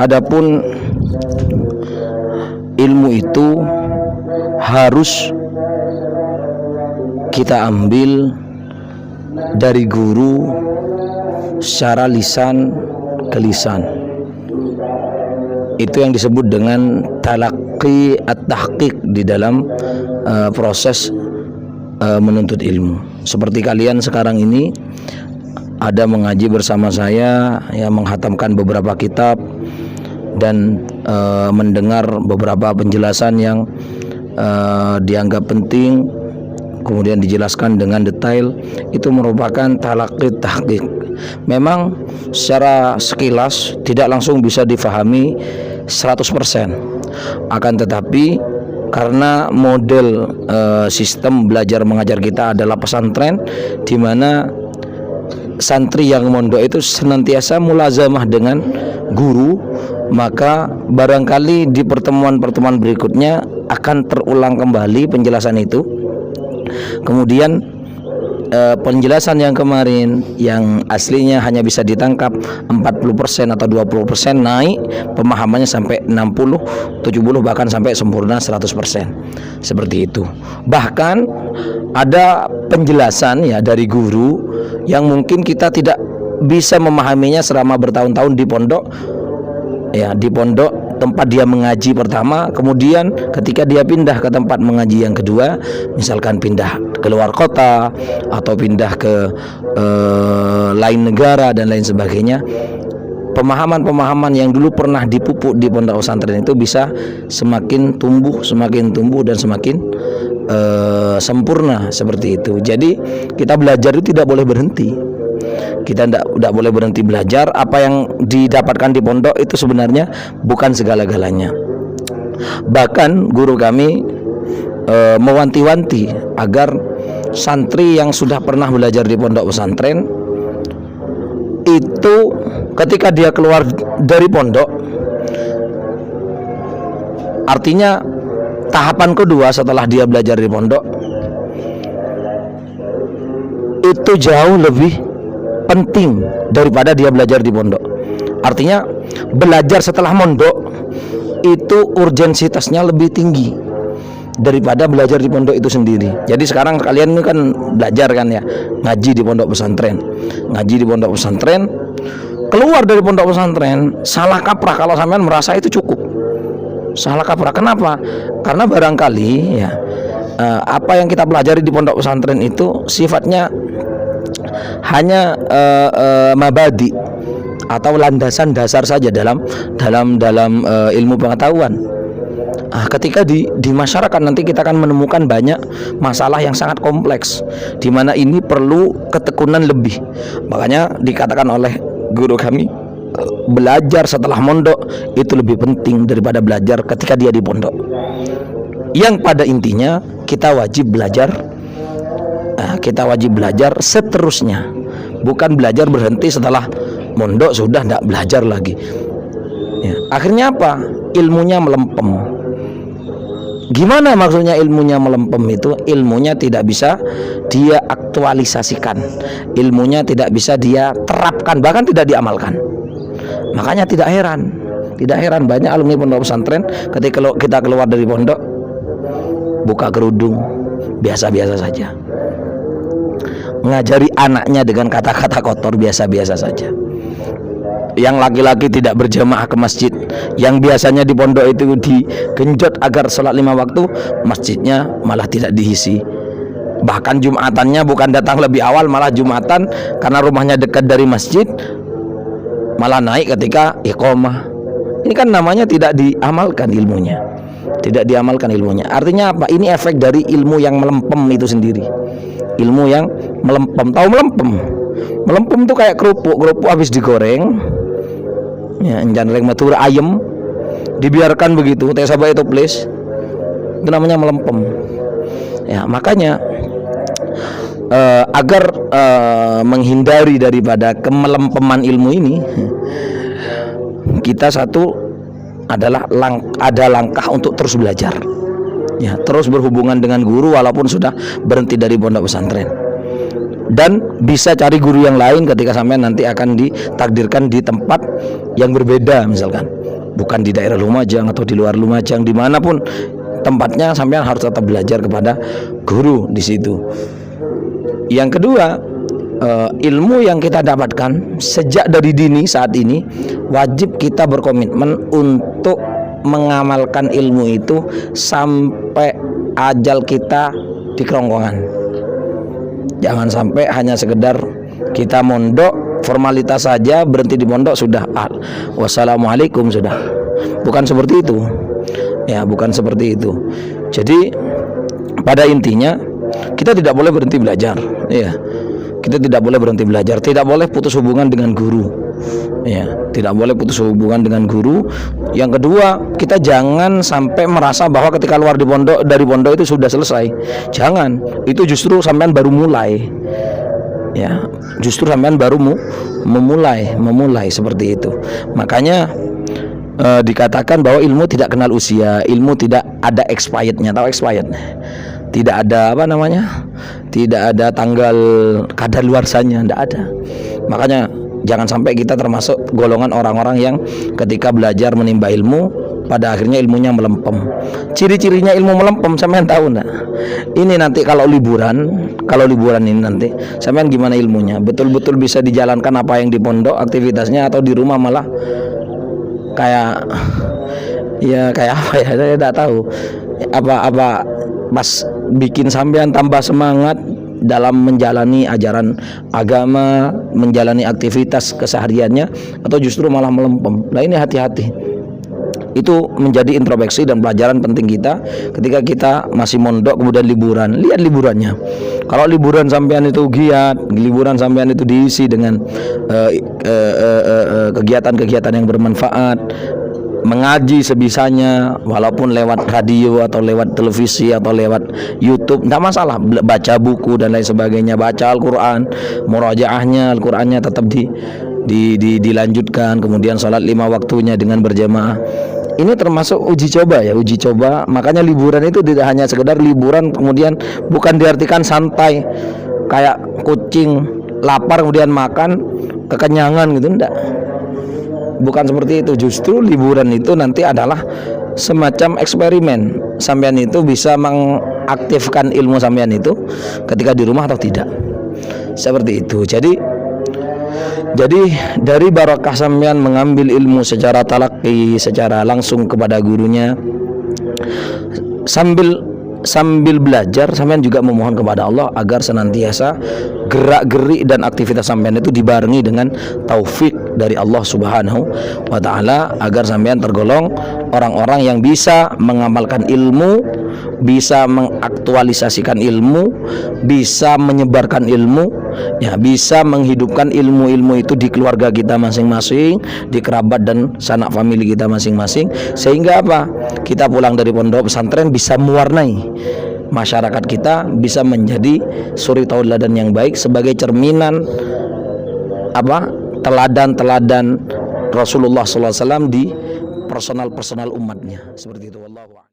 adapun ilmu itu harus kita ambil dari guru secara lisan ke lisan. Itu yang disebut dengan talaqi at-tahqiq di dalam proses menuntut ilmu. Seperti kalian sekarang ini ada mengaji bersama saya, ya, menghatamkan beberapa kitab dan mendengar beberapa penjelasan yang dianggap penting, kemudian dijelaskan dengan detail. Itu merupakan talaqi tahqiq. Memang secara sekilas tidak langsung bisa difahami 100%. Akan tetapi karena model sistem belajar mengajar kita adalah pesantren, di mana santri yang mondok itu senantiasa mulazamah dengan guru, maka barangkali di pertemuan-pertemuan berikutnya akan terulang kembali penjelasan itu. Kemudian penjelasan yang kemarin yang aslinya hanya bisa ditangkap 40% atau 20%, naik pemahamannya sampai 60, 70, bahkan sampai sempurna 100%. Seperti itu. Bahkan ada penjelasan, ya, dari guru yang mungkin kita tidak bisa memahaminya selama bertahun-tahun di pondok, ya, di pondok tempat dia mengaji pertama, kemudian ketika dia pindah ke tempat mengaji yang kedua, misalkan pindah keluar kota atau pindah ke lain negara dan lain sebagainya, pemahaman-pemahaman yang dulu pernah dipupuk di pondok pesantren itu bisa semakin tumbuh dan semakin sempurna seperti itu. Jadi kita belajar itu tidak boleh berhenti. Kita tidak boleh berhenti belajar. Apa yang didapatkan di pondok itu sebenarnya bukan segala-galanya. Bahkan guru kami mewanti-wanti agar santri yang sudah pernah belajar di pondok pesantren itu ketika dia keluar dari pondok, artinya tahapan kedua setelah dia belajar di pondok, itu jauh lebih penting daripada dia belajar di pondok. Artinya belajar setelah mondok itu urgensitasnya lebih tinggi daripada belajar di pondok itu sendiri. Jadi sekarang kalian ini kan belajar kan, ya, ngaji di pondok pesantren. Ngaji di pondok pesantren, keluar dari pondok pesantren salah kaprah kalau sampean merasa itu cukup. Salah kaprah. Kenapa? Karena barangkali, ya, apa yang kita pelajari di pondok pesantren itu sifatnya hanya mabadi atau landasan dasar saja dalam ilmu pengetahuan. Ketika di masyarakat nanti kita akan menemukan banyak masalah yang sangat kompleks, di mana ini perlu ketekunan lebih. Makanya dikatakan oleh guru kami, belajar setelah mondok itu lebih penting daripada belajar ketika dia di pondok. Yang pada intinya kita wajib belajar, seterusnya, bukan belajar berhenti setelah mondok sudah tidak belajar lagi, ya. Akhirnya apa? Ilmunya melempem. Gimana maksudnya ilmunya melempem itu? Ilmunya tidak bisa dia aktualisasikan, ilmunya tidak bisa dia terapkan, bahkan tidak diamalkan. Makanya tidak heran banyak alumni pondok pesantren ketika kita keluar dari pondok buka kerudung biasa-biasa saja, ngajari anaknya dengan kata-kata kotor biasa-biasa saja. Yang laki-laki tidak berjamaah ke masjid, yang biasanya di pondok itu digenjot agar sholat 5 waktu, masjidnya malah tidak diisi. Bahkan jumatannya bukan datang lebih awal, malah jumatan karena rumahnya dekat dari masjid malah naik ketika iqomah. Ini kan namanya tidak diamalkan ilmunya. Artinya apa? Ini efek dari ilmu yang melempem itu sendiri. Ilmu yang melempem. Tahu melempem? Melempem itu kayak kerupuk habis digoreng, ya, jangan matur ayam dibiarkan begitu teh sabay itu please, itu namanya melempem, ya. Makanya agar menghindari daripada kemelempeman ilmu ini, kita ada langkah untuk terus belajar, ya, terus berhubungan dengan guru walaupun sudah berhenti dari pondok pesantren, dan bisa cari guru yang lain ketika sampai nanti akan ditakdirkan di tempat yang berbeda, misalkan bukan di daerah Lumajang atau di luar Lumajang, dimanapun tempatnya sampean harus tetap belajar kepada guru di situ. Yang kedua, ilmu yang kita dapatkan sejak dari dini saat ini wajib kita berkomitmen untuk mengamalkan ilmu itu sampai ajal kita di kerongkongan. Jangan sampai hanya sekedar kita mondok formalitas saja, berhenti di pondok sudah wassalamualaikum sudah. Bukan seperti itu. Ya, bukan seperti itu. Jadi pada intinya kita tidak boleh berhenti belajar. Ya. Kita tidak boleh berhenti belajar, tidak boleh putus hubungan dengan guru. Ya, tidak boleh putus hubungan dengan guru. Yang kedua, kita jangan sampai merasa bahwa ketika keluar dari pondok itu sudah selesai. Jangan, itu justru sampean baru mulai. Ya, justru sampean baru memulai seperti itu. Makanya dikatakan bahwa ilmu tidak kenal usia, ilmu tidak ada expirednya. Tahu expired? Tidak ada tidak ada tanggal kadaluarsanya, tidak ada. Makanya jangan sampai kita termasuk golongan orang-orang yang ketika belajar menimba ilmu pada akhirnya ilmunya melempem. Ciri-cirinya ilmu melempem sampean tahu enggak? Ini nanti kalau liburan ini nanti sampean gimana ilmunya? Betul-betul bisa dijalankan apa yang di pondok aktivitasnya, atau di rumah malah kayak apa ya, saya tidak tahu. Apa pas bikin sampean tambah semangat dalam menjalani ajaran agama, menjalani aktivitas kesehariannya, atau justru malah melempem. Nah, ini hati-hati. Itu menjadi introspeksi dan pelajaran penting kita ketika kita masih mondok kemudian liburan. Lihat liburannya. Kalau liburan sampean itu giat, liburan sampean itu diisi dengan kegiatan-kegiatan yang bermanfaat, mengaji sebisanya, walaupun lewat radio atau lewat televisi atau lewat YouTube, tidak masalah. Baca buku dan lain sebagainya, baca Al-Quran, murajaahnya Al-Qurannya tetap dilanjutkan, kemudian sholat 5 waktunya dengan berjamaah. Ini termasuk uji coba ya, uji coba. Makanya liburan itu tidak hanya sekedar liburan kemudian bukan diartikan santai kayak kucing lapar kemudian makan kekenyangan gitu, enggak. Bukan seperti itu. Justru liburan itu nanti adalah semacam eksperimen. Sampean itu bisa mengaktifkan ilmu sampean itu ketika di rumah atau tidak. Seperti itu. Jadi dari barakah sampean mengambil ilmu secara talaqi, secara langsung kepada gurunya, sambil belajar sampean juga memohon kepada Allah agar senantiasa gerak-gerik dan aktivitas sampean itu dibarengi dengan taufik dari Allah Subhanahu wa taala, agar sampean tergolong orang-orang yang bisa mengamalkan ilmu, bisa mengaktualisasikan ilmu, bisa menyebarkan ilmu, ya, bisa menghidupkan ilmu-ilmu itu di keluarga kita masing-masing, di kerabat dan sanak famili kita masing-masing, sehingga apa? Kita pulang dari pondok pesantren bisa mewarnai masyarakat kita, bisa menjadi suri tauladan yang baik sebagai cerminan teladan Rasulullah SAW di personal umatnya. Seperti itu. Wallahu a'lam.